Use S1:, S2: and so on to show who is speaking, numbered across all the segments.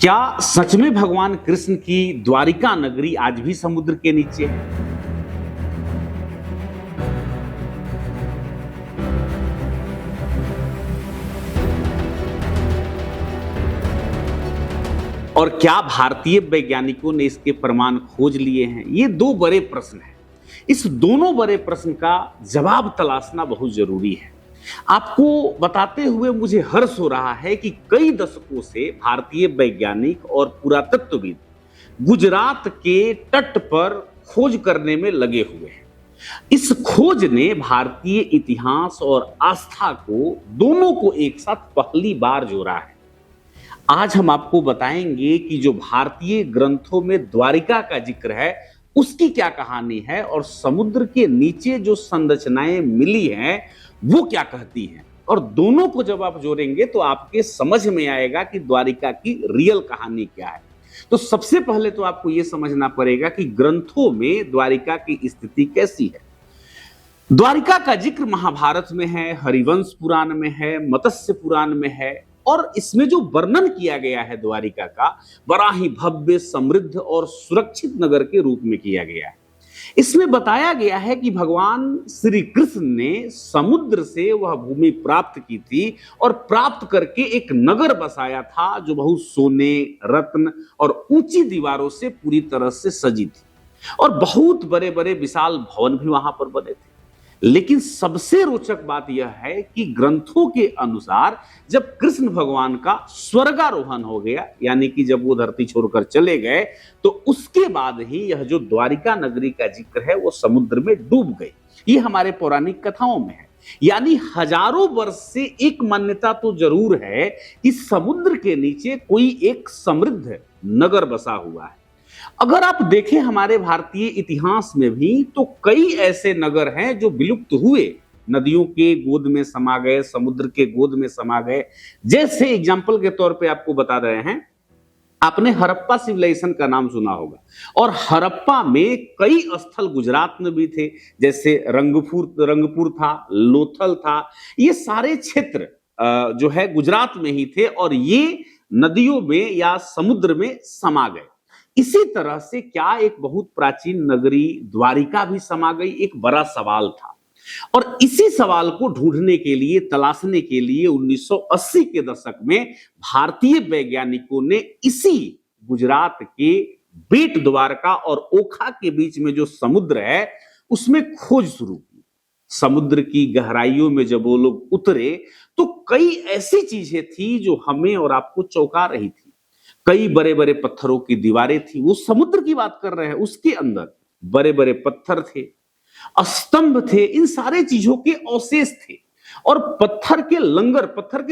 S1: क्या सच में भगवान कृष्ण की द्वारिका नगरी आज भी समुद्र के नीचे है? और क्या भारतीय वैज्ञानिकों ने इसके प्रमाण खोज लिए हैं? ये दो बड़े प्रश्न हैं। इस दोनों बड़े प्रश्न का जवाब तलाशना बहुत जरूरी है। आपको बताते हुए मुझे हर्ष हो रहा है कि कई दशकों से भारतीय वैज्ञानिक और पुरातत्वविद गुजरात के तट पर खोज करने में लगे हुए हैं। इस खोज ने भारतीय इतिहास और आस्था को दोनों को एक साथ पहली बार जोड़ा है। आज हम आपको बताएंगे कि जो भारतीय ग्रंथों में द्वारिका का जिक्र है उसकी क्या कहानी है और समुद्र के नीचे जो संरचनाएं मिली हैं वो क्या कहती हैं। और दोनों को जब आप जोड़ेंगे तो आपके समझ में आएगा कि द्वारिका की रियल कहानी क्या है। तो सबसे पहले तो आपको यह समझना पड़ेगा कि ग्रंथों में द्वारिका की स्थिति कैसी है। द्वारिका का जिक्र महाभारत में है, हरिवंश पुराण में है, मत्स्य पुराण में है और इसमें जो वर्णन किया गया है द्वारिका का बड़ा ही भव्य, समृद्ध और सुरक्षित नगर के रूप में किया गया है। इसमें बताया गया है कि भगवान श्री कृष्ण ने समुद्र से वह भूमि प्राप्त की थी और प्राप्त करके एक नगर बसाया था जो बहुत सोने, रत्न और ऊंची दीवारों से पूरी तरह से सजी थी और बहुत बड़े बड़े विशाल भवन भी वहां पर बने थे। लेकिन सबसे रोचक बात यह है कि ग्रंथों के अनुसार जब कृष्ण भगवान का स्वर्गारोहण हो गया, यानी कि जब वो धरती छोड़कर चले गए, तो उसके बाद ही यह जो द्वारिका नगरी का जिक्र है वो समुद्र में डूब गई। ये हमारे पौराणिक कथाओं में है। यानी हजारों वर्ष से एक मान्यता तो जरूर है कि समुद्र के नीचे कोई एक समृद्ध नगर बसा हुआ है। अगर आप देखें हमारे भारतीय इतिहास में भी तो कई ऐसे नगर हैं जो विलुप्त हुए, नदियों के गोद में समा गए, समुद्र के गोद में समा गए। जैसे एग्जाम्पल के तौर पे आपको बता रहे हैं, आपने हड़प्पा सिविलाइजेशन का नाम सुना होगा और हड़प्पा में कई स्थल गुजरात में भी थे, जैसे रंगपुर था, लोथल था। ये सारे क्षेत्र जो है गुजरात में ही थे और ये नदियों में या समुद्र में समा गए। इसी तरह से क्या एक बहुत प्राचीन नगरी द्वारिका भी समा गई, एक बड़ा सवाल था। और इसी सवाल को ढूंढने के लिए, तलाशने के लिए 1980 के दशक में भारतीय वैज्ञानिकों ने इसी गुजरात के बेट द्वारका और ओखा के बीच में जो समुद्र है उसमें खोज शुरू की। समुद्र की गहराइयों में जब वो लोग उतरे तो कई ऐसी चीजें थी जो हमें और आपको चौंका रही थी। कई बड़े बड़े पत्थरों की दीवारें थी, वो समुद्र की बात कर रहे हैं, उसके अंदर बड़े बड़े पत्थर थे, स्तंभ थे, इन सारे चीजों के अवशेष थे। और पत्थर के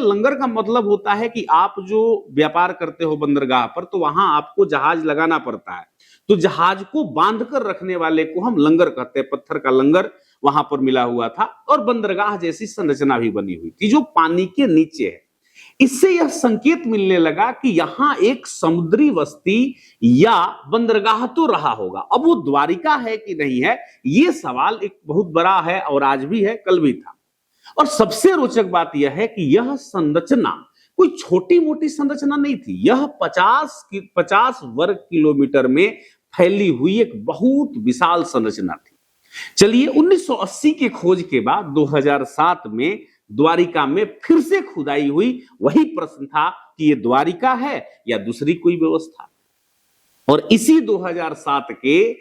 S1: लंगर का मतलब होता है कि आप जो व्यापार करते हो बंदरगाह पर तो वहां आपको जहाज लगाना पड़ता है, तो जहाज को बांध कर रखने वाले को हम लंगर कहते हैं। पत्थर का लंगर वहां पर मिला हुआ था और बंदरगाह जैसी संरचना भी बनी हुई थी जो पानी के नीचे है। इससे यह संकेत मिलने लगा कि यहां एक समुद्री बस्ती या बंदरगाह तो रहा होगा। अब वो द्वारिका है कि नहीं है, यह सवाल एक बहुत बड़ा है और आज भी है, कल भी था। और सबसे रोचक बात यह है कि यह संरचना कोई छोटी मोटी संरचना नहीं थी। यह 50 वर्ग किलोमीटर में फैली हुई एक बहुत विशाल संरचना थी। चलिए 1980 के खोज के बाद 2007 में द्वारिका में फिर से खुदाई हुई। वही प्रश्न था कि ये द्वारिका है या दूसरी कोई व्यवस्था। और इसी 2007 के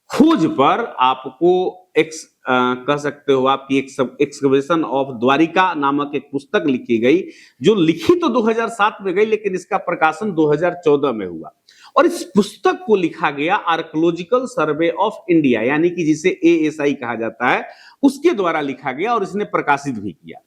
S1: खोज पर आपको कह सकते हो आपकी एक्सकवेशन ऑफ द्वारिका नामक एक पुस्तक लिखी गई, जो लिखी तो 2007 में गई लेकिन इसका प्रकाशन 2014 में हुआ। और इस पुस्तक को लिखा गया आर्कियोलॉजिकल सर्वे ऑफ इंडिया, यानी कि जिसे ASI कहा जाता है, उसके द्वारा लिखा गया और इसने प्रकाशित भी किया।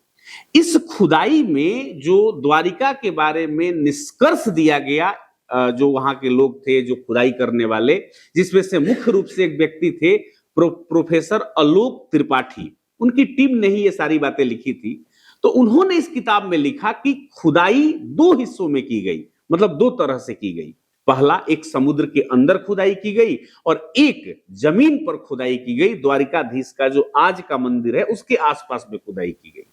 S1: इस खुदाई में जो द्वारिका के बारे में निष्कर्ष दिया गया, जो वहां के लोग थे जो खुदाई करने वाले, जिसमें से मुख्य रूप से एक व्यक्ति थे प्रोफेसर आलोक त्रिपाठी, उनकी टीम ने ही ये सारी बातें लिखी थी। तो उन्होंने इस किताब में लिखा कि खुदाई दो हिस्सों में की गई, मतलब दो तरह से की गई। पहला एक समुद्र के अंदर खुदाई की गई और एक जमीन पर खुदाई की गई। द्वारिकाधीश का जो आज का मंदिर है उसके आसपास में खुदाई की गई।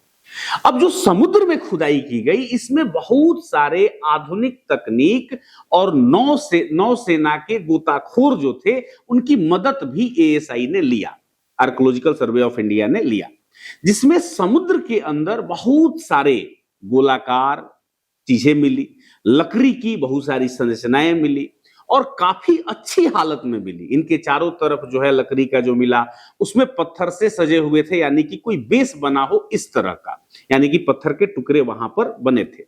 S1: अब जो समुद्र में खुदाई की गई, इसमें बहुत सारे आधुनिक तकनीक और नौसेना के गोताखोर जो थे, उनकी मदद भी एएसआई ने लिया, आर्कियोलॉजिकल सर्वे ऑफ इंडिया ने लिया, जिसमें समुद्र के अंदर बहुत सारे गोलाकार चीजें मिली, लकड़ी की बहुत सारी संरचनाएं मिली और काफी अच्छी हालत में मिली। इनके चारों तरफ जो है लकड़ी का जो मिला, उसमें पत्थर से सजे हुए थे, यानी कि कोई बेस बना हो इस तरह का, यानी कि पत्थर के टुकड़े वहां पर बने थे।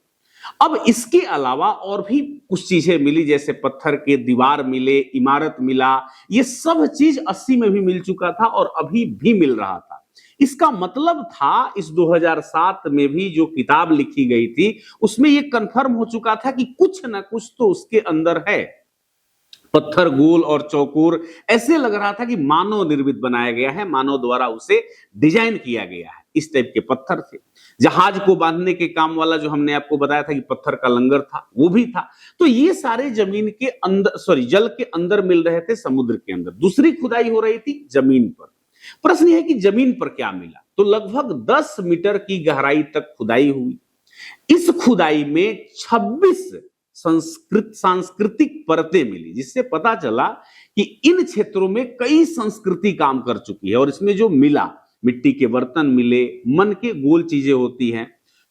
S1: अब इसके अलावा और भी कुछ चीजें मिली, जैसे पत्थर के दीवार मिले, इमारत मिला। ये सब चीज 80 में भी मिल चुका था और अभी भी मिल रहा था। इसका मतलब था इस 2007 में भी जो किताब लिखी गई थी, उसमें यह कंफर्म हो चुका था कि कुछ ना कुछ तो उसके अंदर है। पत्थर गोल और चौकोर, ऐसे लग रहा था कि मानव निर्मित बनाया गया है, मानव द्वारा उसे डिजाइन किया गया है। इस टाइप के पत्थर थे। जहाज को बांधने के काम वाला जो हमने आपको बताया था कि पत्थर का लंगर था, वो भी था। तो ये सारे जमीन के अंदर, जल के अंदर मिल रहे थे, समुद्र के अंदर। दूसरी खुदाई हो रही थी जमीन पर। प्रश्न यह है कि जमीन पर क्या मिला? तो लगभग 10 मीटर की गहराई तक खुदाई हुई। इस खुदाई में 26 सांस्कृतिक परतें मिली, जिससे पता चला कि इन क्षेत्रों में कई संस्कृति काम कर चुकी है। और इसमें जो मिला, मिट्टी के बर्तन मिले, मन के गोल चीजें होती हैं,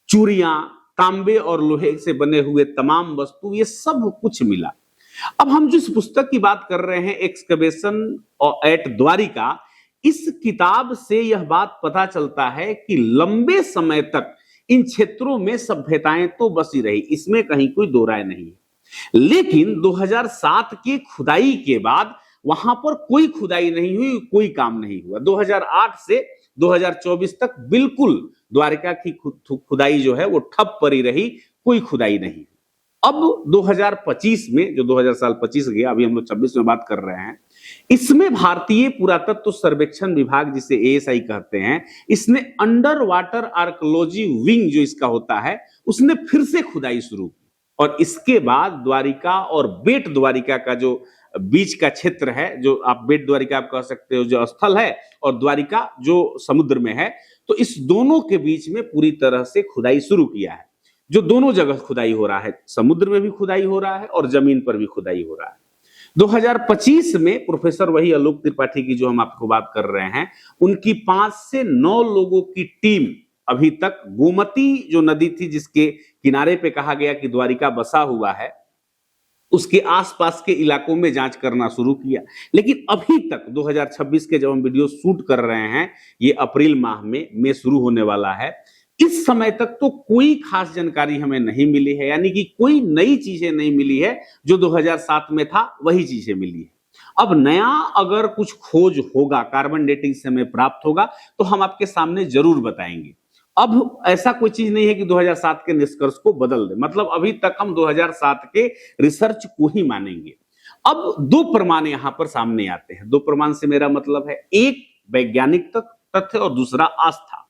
S1: चूड़ियां, तांबे और लोहे से बने हुए तमाम वस्तु, ये सब कुछ मिला। अब हम जिस पुस्तक की बात कर रहे हैं, एक्सकवेशन एट द्वारिका, इस किताब से यह बात पता चलता है कि लंबे समय तक इन क्षेत्रों में सभ्यताएं तो बसी रही, इसमें कहीं कोई दो राय नहीं है। लेकिन 2007 की खुदाई के बाद वहां पर कोई खुदाई नहीं हुई, कोई काम नहीं हुआ। 2008 से 2024 तक बिल्कुल द्वारिका की खुदाई जो है वो ठप पड़ी रही, कोई खुदाई नहीं। अब 2025 में, जो 2025 गया, अभी हम लोग 26 में बात कर रहे हैं, इसमें भारतीय पुरातत्व सर्वेक्षण विभाग, जिसे एएसआई कहते हैं, इसने अंडर वाटर आर्कियोलॉजी विंग जो इसका होता है, उसने फिर से खुदाई शुरू की। और इसके बाद द्वारिका और बेट द्वारिका का जो बीच का क्षेत्र है, जो आप बेट द्वारिका आप कह सकते हो, जो स्थल है, और द्वारिका जो समुद्र में है, तो इस दोनों के बीच में पूरी तरह से खुदाई शुरू किया है। जो दोनों जगह खुदाई हो रहा है, समुद्र में भी खुदाई हो रहा है और जमीन पर भी खुदाई हो रहा है। 2025 में प्रोफेसर वही आलोक त्रिपाठी की जो हम आपको बात कर रहे हैं, उनकी 5 से 9 लोगों की टीम अभी तक गोमती जो नदी थी, जिसके किनारे पे कहा गया कि द्वारिका बसा हुआ है, उसके आसपास के इलाकों में जांच करना शुरू किया। लेकिन अभी तक 2026 के जब हम वीडियो शूट कर रहे हैं, ये अप्रैल माह में शुरू होने वाला है, इस समय तक तो कोई खास जानकारी हमें नहीं मिली है, यानी कि कोई नई चीजें नहीं मिली है। जो 2007 में था वही चीजें मिली है। अब नया अगर कुछ खोज होगा, कार्बन डेटिंग से हमें प्राप्त होगा, तो हम आपके सामने जरूर बताएंगे। अब ऐसा कोई चीज नहीं है कि 2007 के निष्कर्ष को बदल दे, मतलब अभी तक हम 2007 के रिसर्च को ही मानेंगे। अब 2 प्रमाण यहां पर सामने आते हैं। 2 प्रमाण से मेरा मतलब है, एक वैज्ञानिक तथ्य और दूसरा आस्था।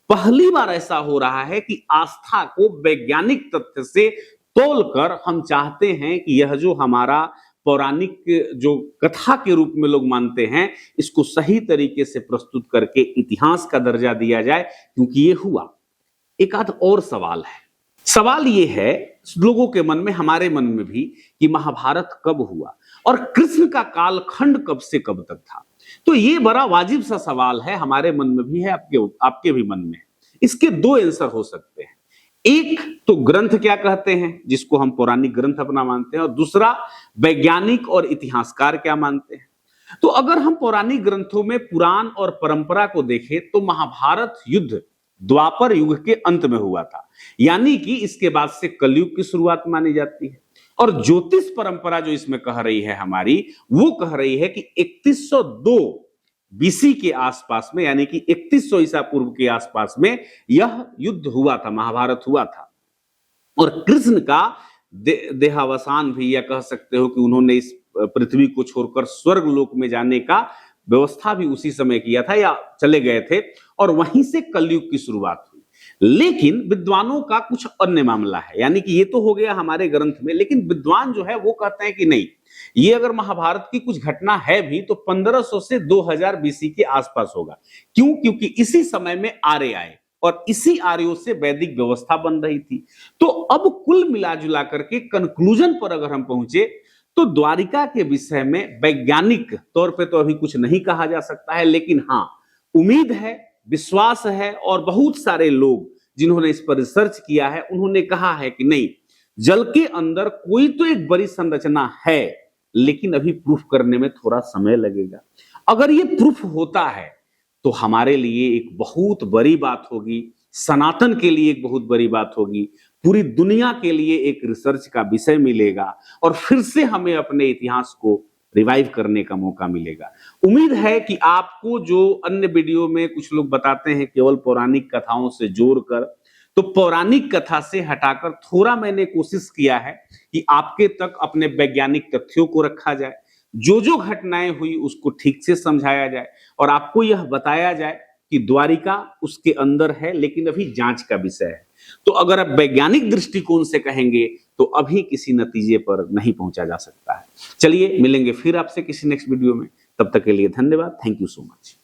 S1: पहली बार ऐसा हो रहा है कि आस्था को वैज्ञानिक तथ्य से तोलकर हम चाहते हैं कि यह जो हमारा पौराणिक जो कथा के रूप में लोग मानते हैं, इसको सही तरीके से प्रस्तुत करके इतिहास का दर्जा दिया जाए, क्योंकि ये हुआ। एक आध और सवाल है। सवाल ये है लोगों के मन में, हमारे मन में भी, कि महाभारत कब हुआ और कृष्ण का कालखंड कब से कब तक था। तो ये बड़ा वाजिब सा सवाल है, हमारे मन में भी है, आपके भी मन में। इसके 2 आंसर हो सकते हैं। एक तो ग्रंथ क्या कहते हैं, जिसको हम पौराणिक ग्रंथ अपना मानते हैं, और दूसरा वैज्ञानिक और इतिहासकार क्या मानते हैं। तो अगर हम पौराणिक ग्रंथों में पुराण और परंपरा को देखें, तो महाभारत युद्ध द्वापर युग के अंत में हुआ था, यानी कि इसके बाद से कलयुग की शुरुआत मानी जाती है। और ज्योतिष परंपरा जो इसमें कह रही है हमारी, वो कह रही है कि 3102 बीसी के आसपास में, यानी कि 3100 ईसा पूर्व के आसपास में यह युद्ध हुआ था, महाभारत हुआ था। और कृष्ण का देहावसान भी, या कह सकते हो कि उन्होंने इस पृथ्वी को छोड़कर स्वर्ग लोक में जाने का व्यवस्था भी उसी समय किया था, या चले गए थे, और वहीं से कलयुग की शुरुआत हुई। लेकिन विद्वानों का कुछ अन्य मामला है, यानी कि ये तो हो गया हमारे ग्रंथ में, लेकिन विद्वान जो है वो कहते हैं कि नहीं, ये अगर महाभारत की कुछ घटना है भी तो 1500 से 2000 बीसी के आसपास होगा। क्यों? क्योंकि इसी समय में आर्य आए, और इसी आर्यों से वैदिक व्यवस्था बन रही थी। तो अब कुल मिला जुला करके कंक्लूजन पर अगर हम पहुंचे तो द्वारिका के विषय में वैज्ञानिक तौर पे तो अभी कुछ नहीं कहा जा सकता है, लेकिन हाँ, उम्मीद है, विश्वास है, और बहुत सारे लोग जिन्होंने इस पर रिसर्च किया है उन्होंने कहा है कि नहीं, जल के अंदर कोई तो एक बड़ी संरचना है, लेकिन अभी प्रूफ करने में थोड़ा समय लगेगा। अगर ये प्रूफ होता है तो हमारे लिए एक बहुत बड़ी बात होगी, सनातन के लिए एक बहुत बड़ी बात होगी, पूरी दुनिया के लिए एक रिसर्च का विषय मिलेगा और फिर से हमें अपने इतिहास को रिवाइव करने का मौका मिलेगा। उम्मीद है कि आपको जो अन्य वीडियो में कुछ लोग बताते हैं केवल पौराणिक कथाओं से जोड़कर, तो पौराणिक कथा से हटाकर थोड़ा मैंने कोशिश किया है कि आपके तक अपने वैज्ञानिक तथ्यों को रखा जाए, जो घटनाएं हुई उसको ठीक से समझाया जाए और आपको यह बताया जाए कि द्वारिका उसके अंदर है, लेकिन अभी जांच का विषय है। तो अगर आप वैज्ञानिक दृष्टिकोण से कहेंगे तो अभी किसी नतीजे पर नहीं पहुंचा जा सकता है। चलिए मिलेंगे फिर आपसे किसी नेक्स्ट वीडियो में, तब तक के लिए धन्यवाद। Thank you so much.